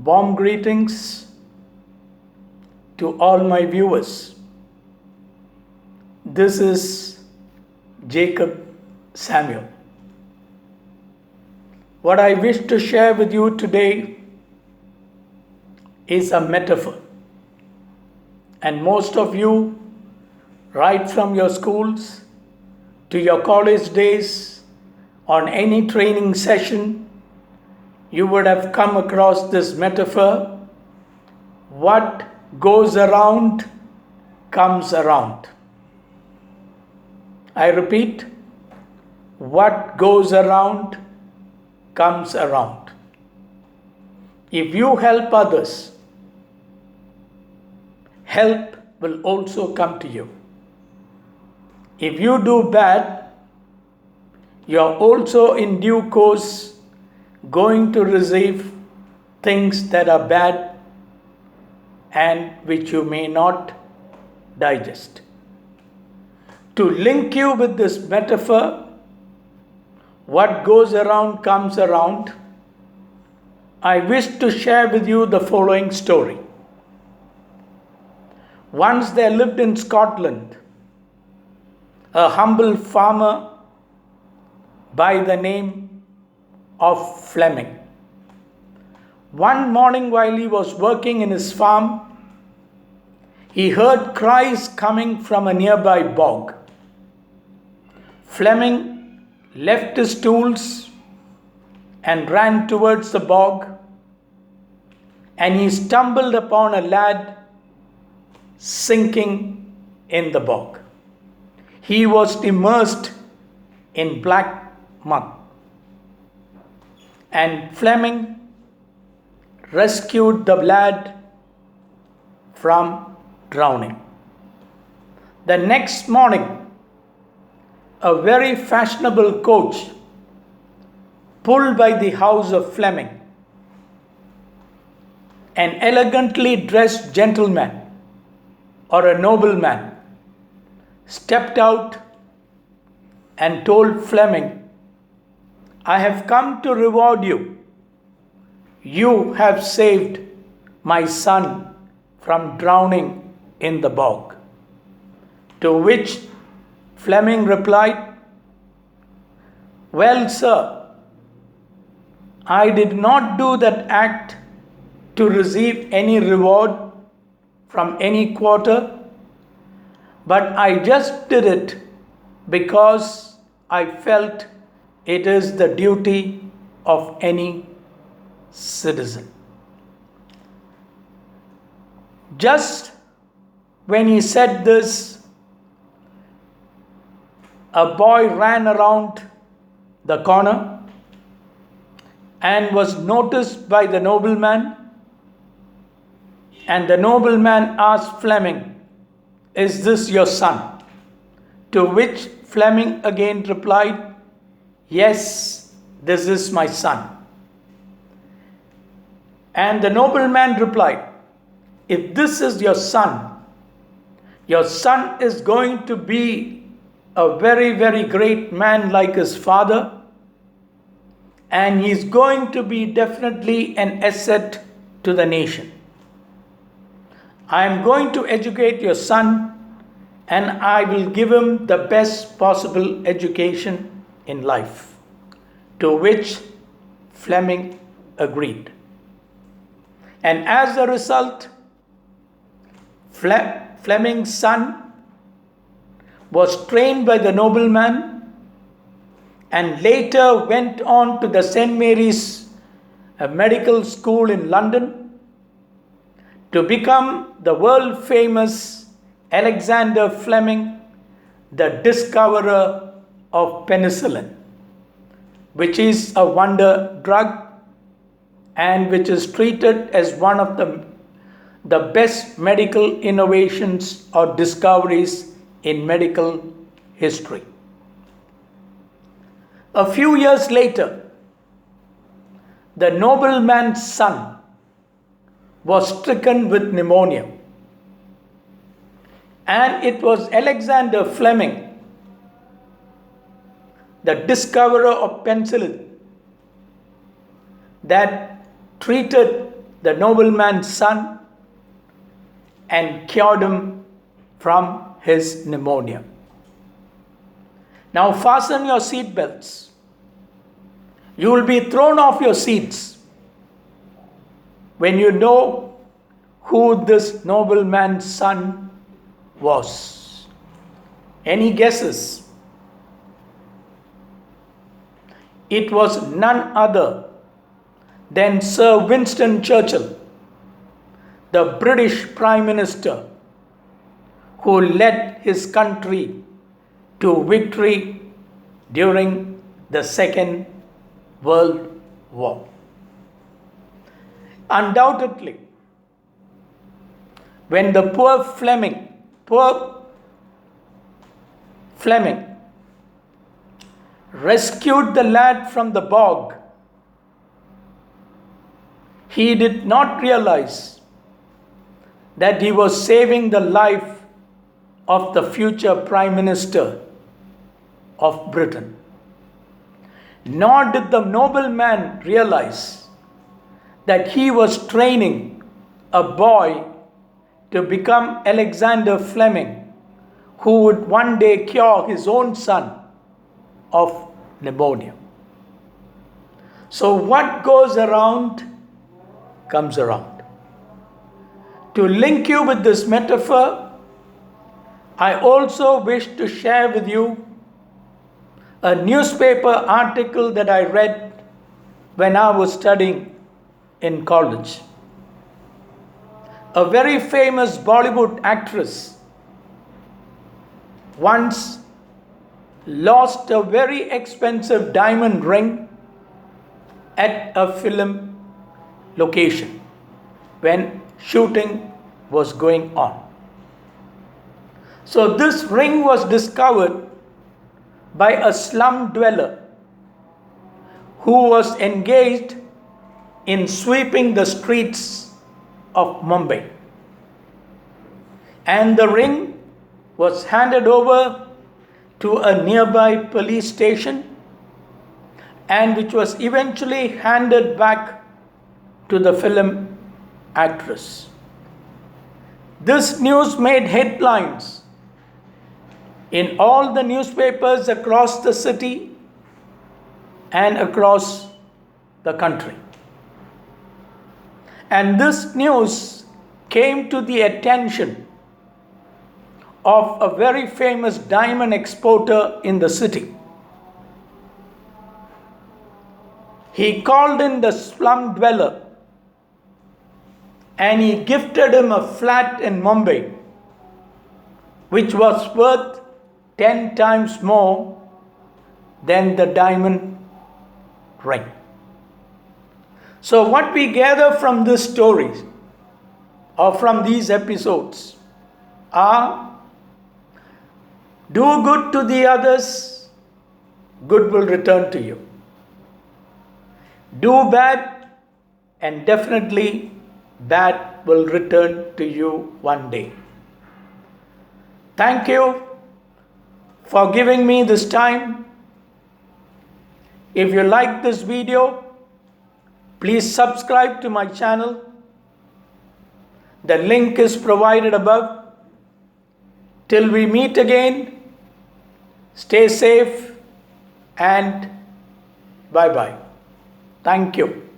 Warm greetings to all my viewers. This is Jacob Samuel. What I wish to share with you today is a metaphor. And most of you, right from your schools to your college days, on any training session, you would have come across this metaphor: what goes around comes around. I repeat, what goes around comes around. If you help others, help will also come to you. If you do bad, you are also in due course going to receive things that are bad and which you may not digest. To link you with this metaphor, what goes around comes around, I wish to share with you the following story. Once there lived in Scotland a humble farmer by the name of Fleming. One morning while he was working in his farm, he heard cries coming from a nearby bog. Fleming left his tools and ran towards the bog, and he stumbled upon a lad sinking in the bog. He was immersed in black mud, and Fleming rescued the lad from drowning. The next morning, a very fashionable coach pulled by the house of Fleming. An elegantly dressed gentleman or a nobleman stepped out and told Fleming, "I have come to reward you. You have saved my son from drowning in the bog." To which Fleming replied, "Well, sir, I did not do that act to receive any reward from any quarter, but I just did it because I felt it is the duty of any citizen." Just when he said this, a boy ran around the corner and was noticed by the nobleman, and the nobleman asked Fleming, "Is this your son?" To which Fleming again replied, "Yes, this is my son." And the nobleman replied, "If this is your son is going to be a very, very great man like his father, and he is going to be definitely an asset to the nation. I am going to educate your son, and I will give him the best possible education in life." To which Fleming agreed. And as a result, Fleming's son was trained by the nobleman and later went on to the St. Mary's medical school in London to become the world famous Alexander Fleming, the discoverer of penicillin, which is a wonder drug and which is treated as one of the best medical innovations or discoveries in medical history. A few years later, the nobleman's son was stricken with pneumonia, and it was Alexander Fleming, the discoverer of penicillin, that treated the nobleman's son and cured him from his pneumonia. Now fasten your seat belts. You will be thrown off your seats when you know who this nobleman's son was. Any guesses? It was none other than Sir Winston Churchill, the British Prime Minister, who led his country to victory during the Second World War. Undoubtedly, when the poor Fleming rescued the lad from the bog, he did not realize that he was saving the life of the future Prime Minister of Britain. Nor did the nobleman realize that he was training a boy to become Alexander Fleming, who would one day cure his own son of pneumonia. So what goes around comes around. To link you with this metaphor, I also wish to share with you a newspaper article that I read when I was studying in college. A very famous Bollywood actress once lost a very expensive diamond ring at a film location when shooting was going on. So this ring was discovered by a slum dweller who was engaged in sweeping the streets of Mumbai. And the ring was handed over to a nearby police station, and which was eventually handed back to the film actress. This news made headlines in all the newspapers across the city and across the country. And this news came to the attention of a very famous diamond exporter in the city. He called in the slum dweller and he gifted him a flat in Mumbai, which was worth 10 times more than the diamond ring. So what we gather from this story or from these episodes are: do good to the others, good will return to you. Do bad, and definitely bad will return to you one day. Thank you for giving me this time. If you like this video, please subscribe to my channel. The link is provided above. Till we meet again, stay safe and bye-bye. Thank you.